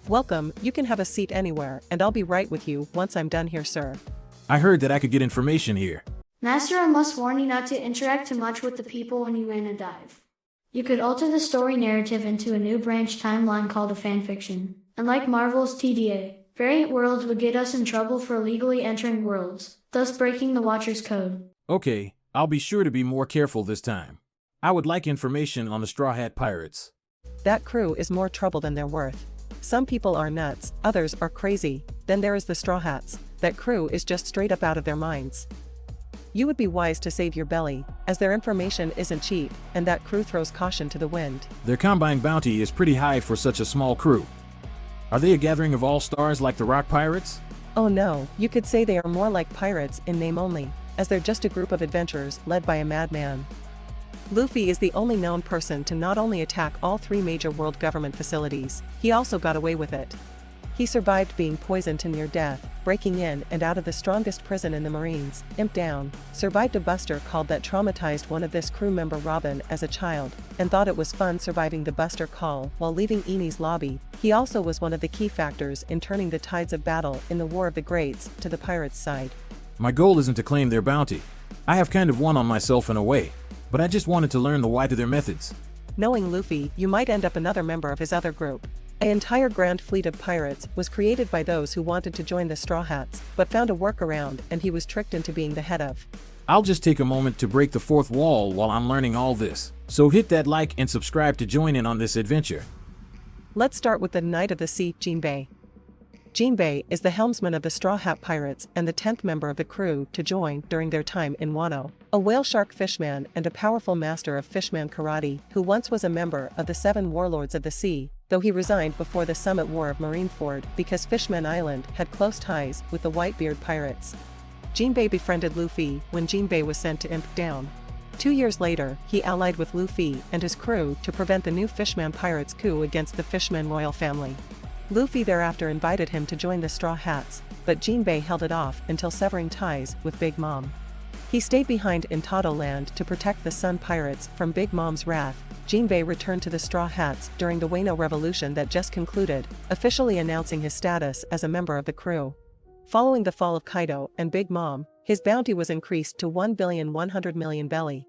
Welcome, you can have a seat anywhere, and I'll be right with you once I'm done here, sir. I heard that I could get information here. Master, I must warn you not to interact too much with the people when you in a dive. You could alter the story narrative into a new branch timeline called a fanfiction. Unlike Marvel's TDA, variant worlds would get us in trouble for illegally entering worlds, thus breaking the Watcher's code. Okay, I'll be sure to be more careful this time. I would like information on the Strawhat pirates. That crew is more trouble than they're worth. Some people are nuts, others are crazy, then there is the Straw Hats. That crew is just straight up out of their minds. You would be wise to save your belly, as their information isn't cheap, and that crew throws caution to the wind. Their combined bounty is pretty high for such a small crew. Are they a gathering of all-stars like the Rock Pirates? Oh no, you could say they are more like pirates in name only, as they're just a group of adventurers led by a madman. Luffy is the only known person to not only attack all 3 major world government facilities, he also got away with it. He survived being poisoned to near death, breaking in and out of the strongest prison in the Marines, Imp Down, survived a buster called that traumatized one of this crew member Robin as a child, and thought it was fun surviving the buster call while leaving Enies Lobby. He also was one of the key factors in turning the tides of battle in the War of the Greats to the pirates' side. My goal isn't to claim their bounty. I have kind of won on myself in a way, but I just wanted to learn the why to their methods. Knowing Luffy, you might end up another member of his other group. An entire grand fleet of pirates was created by those who wanted to join the Straw Hats, but found a workaround and he was tricked into being the head of. I'll just take a moment to break the fourth wall while I'm learning all this, so hit that like and subscribe to join in on this adventure. Let's start with the Knight of the Sea, Junbei. Junbei is the helmsman of the Straw Hat Pirates and the 10th member of the crew to join during their time in Wano, a whale shark fishman and a powerful master of fishman karate who once was a member of the 7 warlords of the sea, though he resigned before the Summit War of Marineford because Fishman Island had close ties with the Whitebeard pirates. Junbei befriended Luffy when Junbei was sent to Imp Down. 2 years later, he allied with Luffy and his crew to prevent the new Fishman pirates' coup against the Fishman royal family. Luffy thereafter invited him to join the Straw Hats, but Junbei held it off until severing ties with Big Mom. He stayed behind in Tado Land to protect the Sun Pirates from Big Mom's wrath. Junbei returned to the Straw Hats during the Wano Revolution that just concluded, officially announcing his status as a member of the crew. Following the fall of Kaido and Big Mom, his bounty was increased to 1,100,000,000 belly.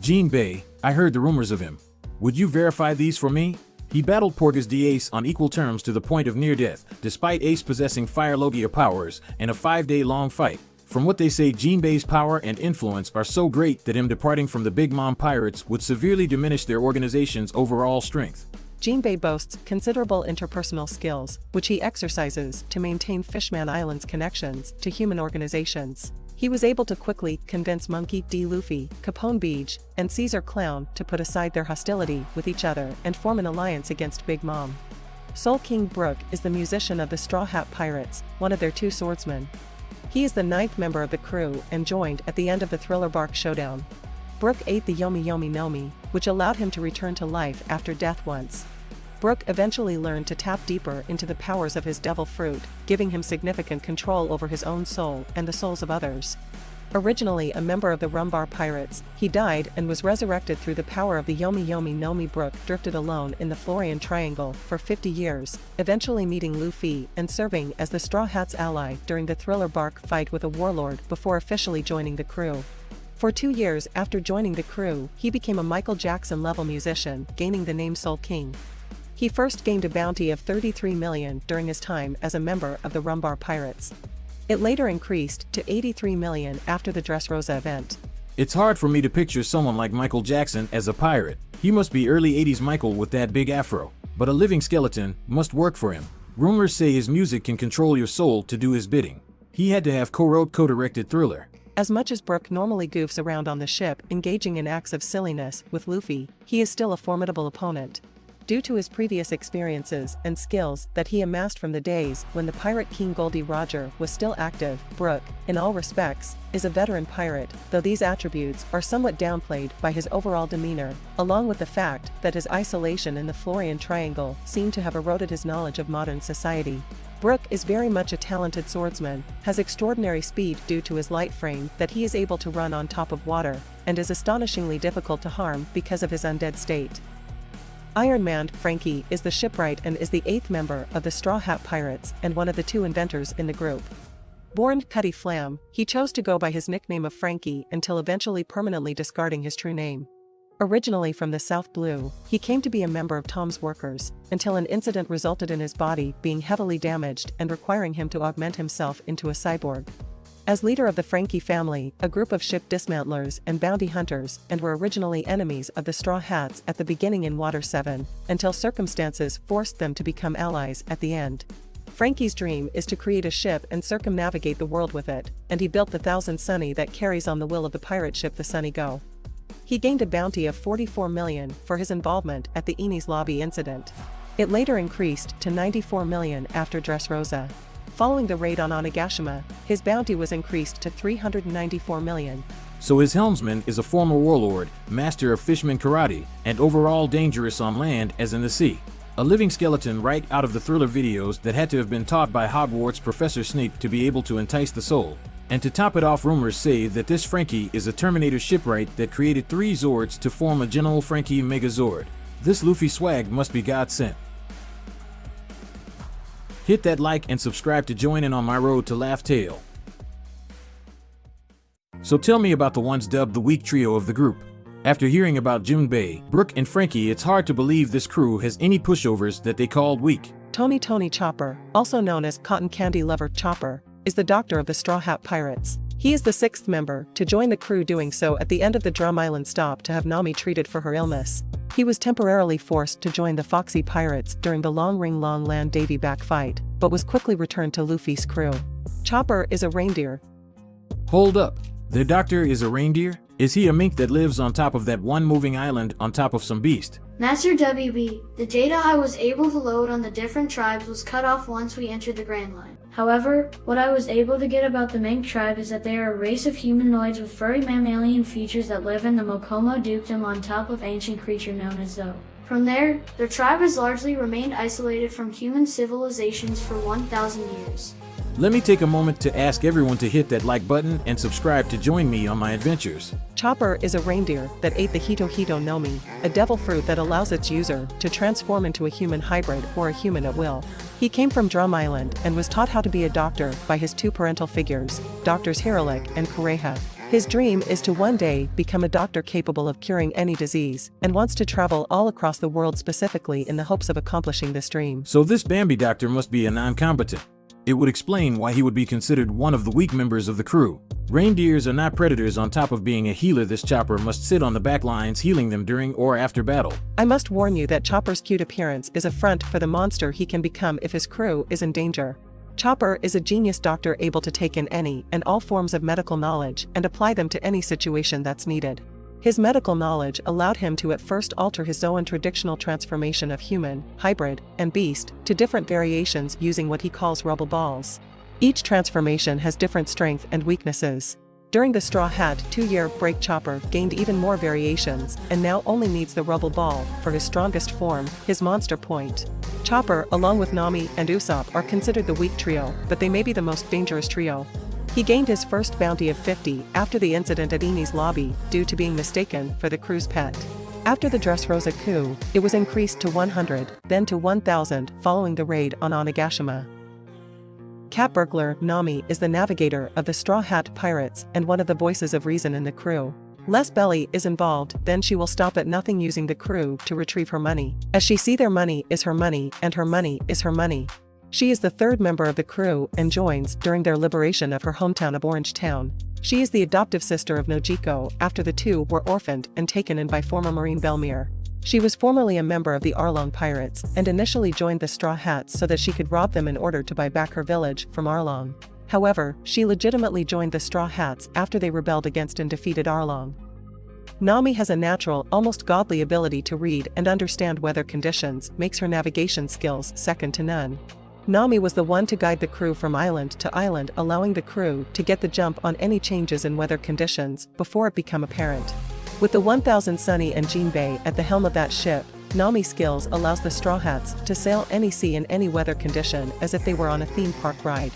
Junbei, I heard the rumors of him. Would you verify these for me? He battled Porgus the Ace on equal terms to the point of near death, despite Ace possessing Fire Logia powers in a 5-day-long fight. From what they say, Jinbei's power and influence are so great that him departing from the Big Mom Pirates would severely diminish their organization's overall strength. Junbei boasts considerable interpersonal skills, which he exercises to maintain Fishman Island's connections to human organizations. He was able to quickly convince Monkey D Luffy, Capone Beach, and Caesar Clown to put aside their hostility with each other and form an alliance against Big Mom. Soul King Brook is the musician of the Straw Hat Pirates, one of their 2 swordsmen. He is the 9th member of the crew and joined at the end of the Thriller Bark showdown. Brook ate the Yomi Yomi Nomi, which allowed him to return to life after death once. Brook eventually learned to tap deeper into the powers of his devil fruit, giving him significant control over his own soul and the souls of others. Originally a member of the Rumbar Pirates, he died and was resurrected through the power of the Yomi Yomi Nomi. Brook drifted alone in the Florian Triangle for 50 years, eventually meeting Luffy and serving as the Straw Hats' ally during the Thriller Bark fight with a warlord before officially joining the crew. For 2 years after joining the crew, he became a Michael Jackson-level musician, gaining the name Soul King. He first gained a bounty of 33 million during his time as a member of the Rumbar Pirates. It later increased to 83 million after the Dressrosa event. It's hard for me to picture someone like Michael Jackson as a pirate. He must be early 80s Michael with that big afro, but a living skeleton must work for him. Rumors say his music can control your soul to do his bidding. He had to have co-wrote co-directed Thriller. As much as Brook normally goofs around on the ship engaging in acts of silliness with Luffy, he is still a formidable opponent. Due to his previous experiences and skills that he amassed from the days when the Pirate King Goldie Roger was still active, Brook, in all respects, is a veteran pirate, though these attributes are somewhat downplayed by his overall demeanor, along with the fact that his isolation in the Florian Triangle seemed to have eroded his knowledge of modern society. Brook is very much a talented swordsman, has extraordinary speed due to his light frame that he is able to run on top of water, and is astonishingly difficult to harm because of his undead state. Iron Man, Franky, is the shipwright and is the 8th member of the Straw Hat Pirates and one of the 2 inventors in the group. Born Cutty Flam, he chose to go by his nickname of Franky until eventually permanently discarding his true name. Originally from the South Blue, he came to be a member of Tom's workers, until an incident resulted in his body being heavily damaged and requiring him to augment himself into a cyborg. As leader of the Franky family, a group of ship dismantlers and bounty hunters, and were originally enemies of the Straw Hats at the beginning in Water 7, until circumstances forced them to become allies at the end. Franky's dream is to create a ship and circumnavigate the world with it, and he built the Thousand Sunny that carries on the will of the pirate ship the Sunny Go. He gained a bounty of 44 million for his involvement at the Enies Lobby incident. It later increased to 94 million after Dressrosa. Following the raid on Onigashima, his bounty was increased to 394 million. So his helmsman is a former warlord, master of fisherman karate, and overall dangerous on land as in the sea. A living skeleton right out of the Thriller videos that had to have been taught by Hogwarts Professor Snape to be able to entice the soul. And to top it off, rumors say that this Franky is a Terminator shipwright that created 3 Zords to form a General Franky Megazord. This Luffy swag must be God sent. Hit that like and subscribe to join in on my road to Laugh Tale. So tell me about the ones dubbed the weak trio of the group. After hearing about Junbei, Brook and Franky, it's hard to believe this crew has any pushovers that they called weak. Tony Chopper, also known as Cotton Candy Lover Chopper, is the doctor of the Straw Hat Pirates. He is the 6th member to join the crew, doing so at the end of the Drum Island stop to have Nami treated for her illness. He was temporarily forced to join the Foxy Pirates during the Long Ring Long Land Davy back fight, but was quickly returned to Luffy's crew. Chopper is a reindeer. Hold up, the doctor is a reindeer? Is he a mink that lives on top of that one moving island on top of some beast? Master WB, the data I was able to load on the different tribes was cut off once we entered the Grand Line. However, what I was able to get about the Mink tribe is that they are a race of humanoids with furry mammalian features that live in the Mokomo Dukedom on top of ancient creature known as Zo. From there, their tribe has largely remained isolated from human civilizations for 1,000 years. Let me take a moment to ask everyone to hit that like button and subscribe to join me on my adventures. Chopper is a reindeer that ate the Hito Nomi, a devil fruit that allows its user to transform into a human hybrid or a human at will. He came from Drum Island and was taught how to be a doctor by his 2 parental figures, Doctors Hirolik and Kureha. His dream is to one day become a doctor capable of curing any disease, and wants to travel all across the world specifically in the hopes of accomplishing this dream. So this Bambi doctor must be a non-combatant. It would explain why he would be considered one of the weak members of the crew. Reindeers are not predators. On top of being a healer, this Chopper must sit on the back lines healing them during or after battle. I must warn you that Chopper's cute appearance is a front for the monster he can become if his crew is in danger. Chopper is a genius doctor able to take in any and all forms of medical knowledge and apply them to any situation that's needed. His medical knowledge allowed him to at first alter his Zoan traditional transformation of human, hybrid, and beast to different variations using what he calls rubble balls. Each transformation has different strength and weaknesses. During the Straw Hat 2-year break, Chopper gained even more variations and now only needs the rubble ball for his strongest form, his monster point. Chopper, along with Nami and Usopp, are considered the weak trio, but they may be the most dangerous trio. He gained his first bounty of 50 after the incident at Enies Lobby due to being mistaken for the crew's pet. After the Dressrosa coup, it was increased to 100, then to 1,000 following the raid on Onigashima. Cat Burglar Nami is the navigator of the Straw Hat Pirates and one of the voices of reason in the crew. Less Belly is involved, then she will stop at nothing using the crew to retrieve her money, as she see their money is her money and her money is her money. She is the 3rd member of the crew and joins during their liberation of her hometown of Orange Town. She is the adoptive sister of Nojiko after the 2 were orphaned and taken in by former Marine Belmere. She was formerly a member of the Arlong Pirates and initially joined the Straw Hats so that she could rob them in order to buy back her village from Arlong. However, she legitimately joined the Straw Hats after they rebelled against and defeated Arlong. Nami has a natural, almost godly ability to read and understand weather conditions, makes her navigation skills second to none. Nami was the one to guide the crew from island to island, allowing the crew to get the jump on any changes in weather conditions before it become apparent. With the 1000 Sunny and Jinbei at the helm of that ship, Nami's skills allows the Straw Hats to sail any sea in any weather condition as if they were on a theme park ride.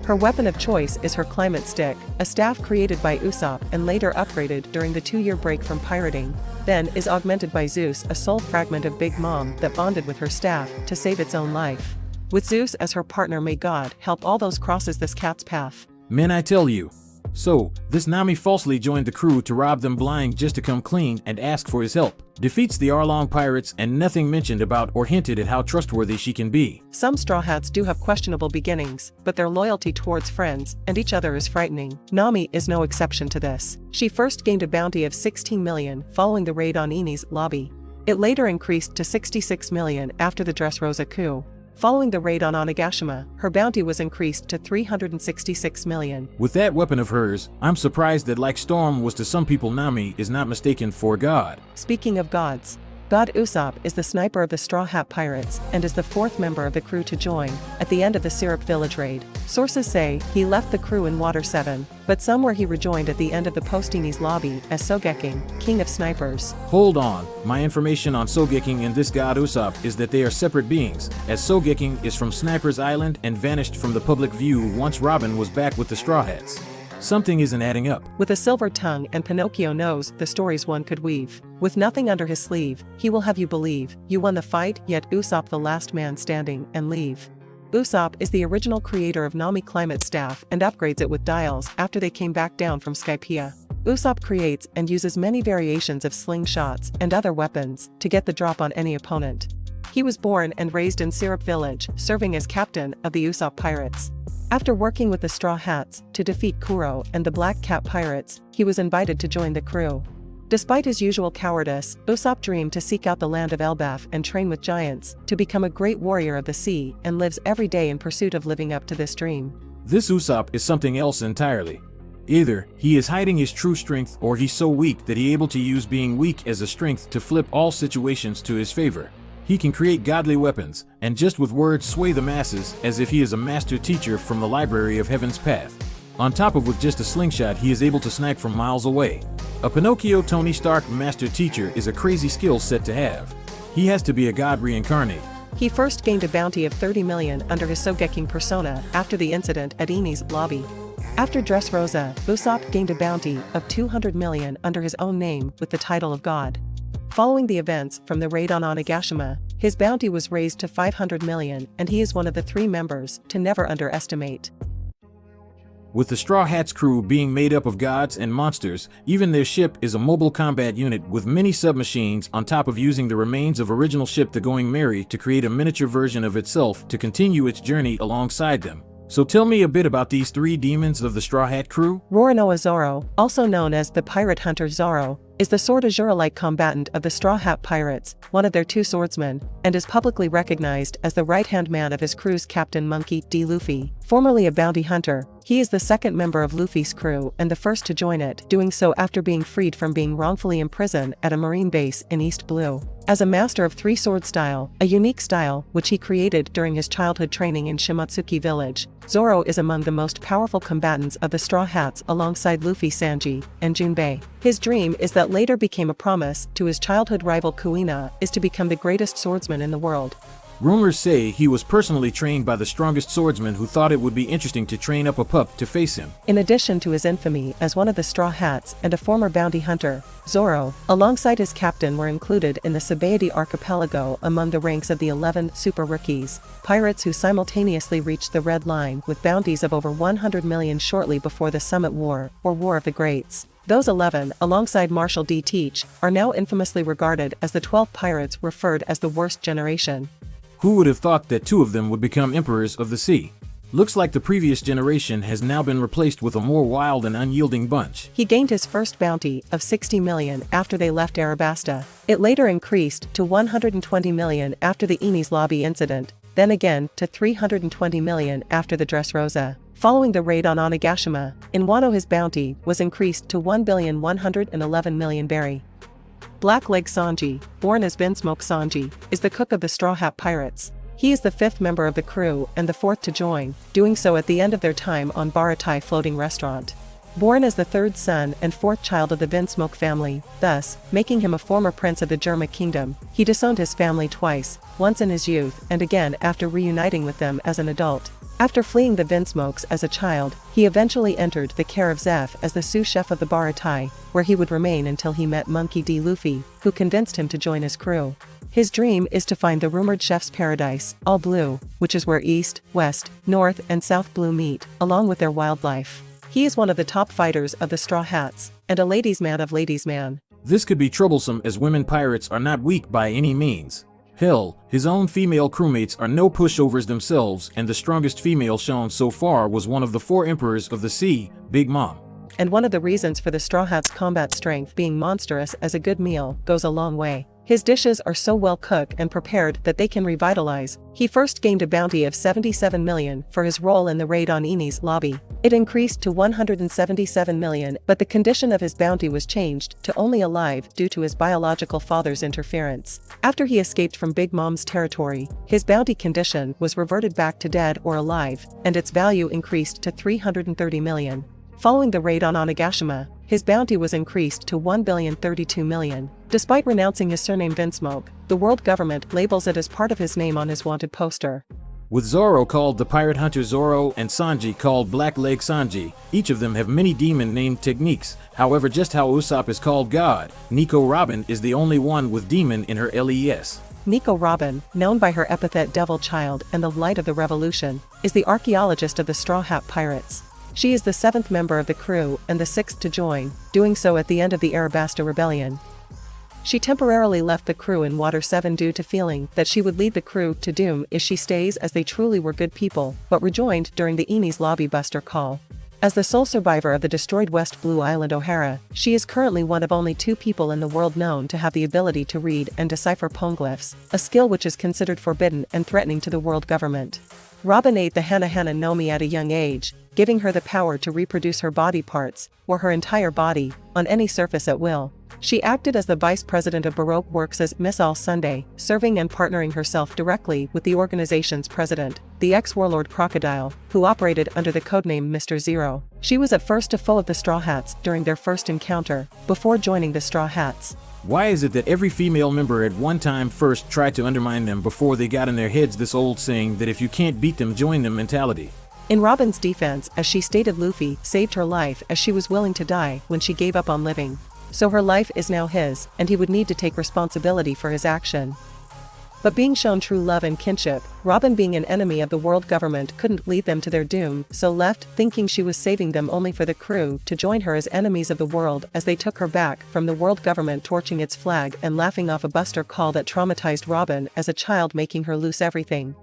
Her weapon of choice is her climate stick, a staff created by Usopp and later upgraded during the 2-year break from pirating. then is augmented by Zeus, a soul fragment of Big Mom that bonded with her staff to save its own life. With Zeus as her partner, may God help all those crosses this cat's path. Men, I tell you. So, this Nami falsely joined the crew to rob them blind just to come clean and ask for his help. Defeats the Arlong pirates and nothing mentioned about or hinted at how trustworthy she can be. Some Straw Hats do have questionable beginnings, but their loyalty towards friends and each other is frightening. Nami is no exception to this. She first gained a bounty of 16 million following the raid on Enies Lobby. It later increased to 66 million after the Dressrosa coup. Following the raid on Onigashima, her bounty was increased to 366 million. With that weapon of hers, I'm surprised that like Storm was to some people, Nami is not mistaken for God. Speaking of gods, God Usopp is the sniper of the Straw Hat Pirates and is the fourth member of the crew to join at the end of the Syrup Village raid. Sources say he left the crew in Water 7, but somewhere he rejoined at the end of the Post-Enies Lobby as Sogeking, king of snipers. Hold on, my information on Sogeking and this god Usopp is that they are separate beings, as Sogeking is from Sniper's Island and vanished from the public view once Robin was back with the Straw Hats. Something isn't adding up. With a silver tongue and Pinocchio knows the stories one could weave. With nothing under his sleeve, he will have you believe you won the fight, yet Usopp the last man standing and leave. Usopp is the original creator of Nami Climate Staff and upgrades it with dials after they came back down from Skypiea. Usopp creates and uses many variations of slingshots and other weapons to get the drop on any opponent. He was born and raised in Syrup Village, serving as captain of the Usopp Pirates. After working with the Straw Hats to defeat Kuro and the Black Cat Pirates, he was invited to join the crew. Despite his usual cowardice, Usopp dreamed to seek out the land of Elbaf and train with giants to become a great warrior of the sea, and lives every day in pursuit of living up to this dream. This Usopp is something else entirely. Either he is hiding his true strength, or he's so weak that he's able to use being weak as a strength to flip all situations to his favor. He can create godly weapons, and just with words sway the masses as if he is a master teacher from the library of Heaven's Path. On top of with just a slingshot, he is able to snipe from miles away. A Pinocchio Tony Stark master teacher is a crazy skill set to have. He has to be a god reincarnate. He first gained a bounty of 30 million under his Sogeking persona after the incident at Enies Lobby. After Dressrosa, Usopp gained a bounty of 200 million under his own name with the title of God. Following the events from the raid on Onigashima, his bounty was raised to 500 million, and he is one of the 3 members to never underestimate. With the Straw Hats crew being made up of gods and monsters, even their ship is a mobile combat unit with many submachines on top of using the remains of original ship the Going Merry to create a miniature version of itself to continue its journey alongside them. So tell me a bit about these 3 demons of the Straw Hat crew. Roronoa Zoro, also known as the Pirate Hunter Zoro, is the sword Azura-like combatant of the Straw Hat Pirates, one of their 2 swordsmen, and is publicly recognized as the right-hand man of his crew's captain Monkey D Luffy. Formerly a bounty hunter, he is the second member of Luffy's crew and the first to join it, doing so after being freed from being wrongfully imprisoned at a marine base in East Blue. As a master of 3-sword style, a unique style which he created during his childhood training in Shimotsuki Village, Zoro is among the most powerful combatants of the Straw Hats alongside Luffy, Sanji, and Junbei. His dream is that later became a promise to his childhood rival Kuina is to become the greatest swordsman in the world. Rumors say he was personally trained by the strongest swordsman who thought it would be interesting to train up a pup to face him. In addition to his infamy as one of the Straw Hats and a former bounty hunter, Zoro, alongside his captain, were included in the Sabaody archipelago among the ranks of the 11 super rookies, pirates who simultaneously reached the Red Line with bounties of over 100 million shortly before the Summit War, or War of the Greats. Those 11, alongside Marshall D. Teach, are now infamously regarded as the 12 pirates referred as the Worst Generation. Who would have thought that 2 of them would become emperors of the sea? Looks like the previous generation has now been replaced with a more wild and unyielding bunch. He gained his first bounty of 60 million after they left Arabasta. It later increased to 120 million after the Enies Lobby incident, then again to 320 million after the Dressrosa. Following the raid on Onigashima, in Wano his bounty was increased to 1,111 million berry. Blackleg Sanji, born as Binsmoke Sanji, is the cook of the Straw Hat Pirates. He is the 5th member of the crew and the 4th to join, doing so at the end of their time on Baratai Floating Restaurant. Born as the 3rd son and 4th child of the Binsmoke family, thus making him a former prince of the Germa Kingdom, he disowned his family twice, once in his youth and again after reuniting with them as an adult. After fleeing the Vinsmokes as a child, he eventually entered the care of Zeph as the sous chef of the Baratai, where he would remain until he met Monkey D Luffy, who convinced him to join his crew. His dream is to find the rumored chef's paradise, all blue, which is where East, West, North and South Blue meet, along with their wildlife. He is one of the top fighters of the Straw Hats, and a ladies' man of ladies' man. This could be troublesome as women pirates are not weak by any means. Hell, his own female crewmates are no pushovers themselves, and the strongest female shown so far was one of the 4 emperors of the sea, Big Mom. And one of the reasons for the Straw Hat's combat strength being monstrous as a good meal goes a long way. His dishes are so well cooked and prepared that they can revitalize. He first gained a bounty of 77 million for his role in the raid on Enies Lobby. It increased to 177 million, but the condition of his bounty was changed to only alive due to his biological father's interference. After he escaped from Big Mom's territory, his bounty condition was reverted back to dead or alive, and its value increased to 330 million. Following the raid on Onigashima, his bounty was increased to 1,032 million. Despite renouncing his surname Vinsmoke, the world government labels it as part of his name on his wanted poster. With Zoro called the Pirate Hunter Zoro and Sanji called Black Leg Sanji, each of them have many demon-named techniques. However, just how Usopp is called God, Nico Robin is the only one with demon in her LES. Nico Robin, known by her epithet Devil Child and the Light of the Revolution, is the archaeologist of the Straw Hat Pirates. She is the 7th member of the crew and the 6th to join, doing so at the end of the Arabasta Rebellion. She temporarily left the crew in Water 7 due to feeling that she would lead the crew to doom if she stays, as they truly were good people, but rejoined during the Enies Lobby Buster call. As the sole survivor of the destroyed West Blue Island O'Hara, she is currently one of only 2 people in the world known to have the ability to read and decipher poneglyphs, a skill which is considered forbidden and threatening to the world government. Robin ate the Hana Hana Nomi at a young age, giving her the power to reproduce her body parts, or her entire body, on any surface at will. She acted as the vice president of Baroque Works as Miss All Sunday, serving and partnering herself directly with the organization's president, the ex-warlord Crocodile, who operated under the codename Mr. Zero. She was at first a foe of the Straw Hats during their first encounter, before joining the Straw Hats. Why is it that every female member at one time first tried to undermine them before they got in their heads this old saying that if you can't beat them, join them mentality? In Robin's defense, as she stated, Luffy saved her life as she was willing to die when she gave up on living. So her life is now his, and he would need to take responsibility for his action. But being shown true love and kinship, Robin, being an enemy of the world government, couldn't lead them to their doom, so left, thinking she was saving them only for the crew to join her as enemies of the world as they took her back from the world government, torching its flag and laughing off a Buster call that traumatized Robin as a child, making her lose everything.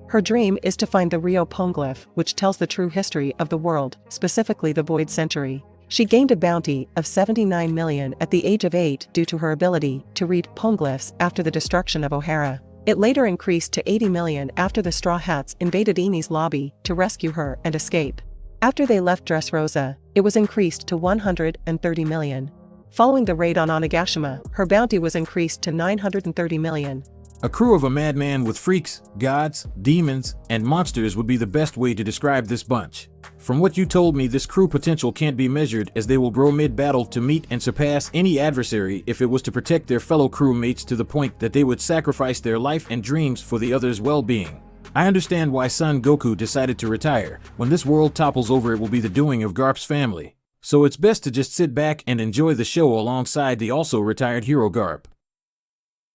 Her dream is to find the Rio Poneglyph, which tells the true history of the world, specifically the Void Century. She gained a bounty of 79 million at the age of 8 due to her ability to read poneglyphs after the destruction of O'Hara. It later increased to 80 million after the Straw Hats invaded Enies Lobby to rescue her and escape. After they left Dressrosa, it was increased to 130 million. Following the raid on Onigashima, her bounty was increased to 930 million. A crew of a madman with freaks, gods, demons, and monsters would be the best way to describe this bunch. From what you told me, this crew potential can't be measured, as they will grow mid-battle to meet and surpass any adversary if it was to protect their fellow crewmates to the point that they would sacrifice their life and dreams for the others' well-being. I understand why Son Goku decided to retire. When this world topples over, it will be the doing of Garp's family. So it's best to just sit back and enjoy the show alongside the also retired hero Garp.